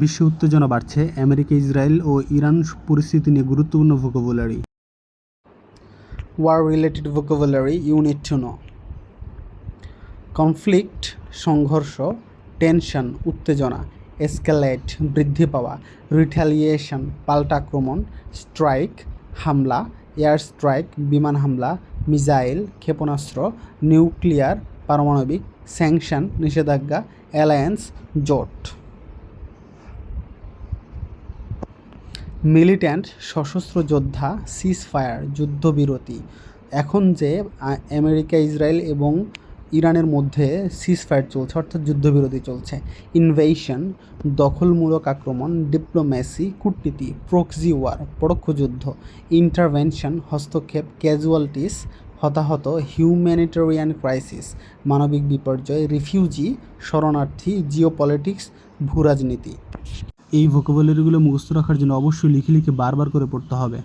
বিশ্ব উত্তেজনা বাড়ছে, আমেরিকা, ইসরায়েল ও ইরান পরিস্থিতি নিয়ে গুরুত্বপূর্ণ vocabulary. War-related vocabulary you need to know. Conflict সংঘর্ষ, টেনশন উত্তেজনা, এসকেলেট বৃদ্ধি পাওয়া, রিটালিয়েশন পাল্টা আক্রমণ, স্ট্রাইক হামলা, এয়ার স্ট্রাইক বিমান হামলা, মিসাইল ক্ষেপণাস্ত্র, নিউক্লিয়ার পারমাণবিক, স্যাংশন নিষেধাজ্ঞা, অ্যালায়েন্স জোট। মিলিট্যান্ট সশস্ত্র যোদ্ধা, সিজ ফায়ার যুদ্ধবিরতি। এখন যে আমেরিকা, ইসরায়েল এবং ইরানের মধ্যে সিজ ফায়ার চলছে অর্থাৎ যুদ্ধবিরতি চলছে। ইনভেশন দখলমূলক আক্রমণ, ডিপ্লোম্যাসি কূটনীতি, প্রক্সি ওয়ার পরোক্ষ যুদ্ধ, ইন্টারভেনশন হস্তক্ষেপ, ক্যাজুয়ালিটিস হতাহত, হিউম্যানিটেরিয়ান ক্রাইসিস মানবিক বিপর্যয়, রিফিউজি শরণার্থী, জিওপলিটিক্স ভূরাজনীতি। এই ভোকাবুলারিগুলো মুখস্থ রাখার জন্য অবশ্যই লিখে লিখে বারবার করে পড়তে হবে।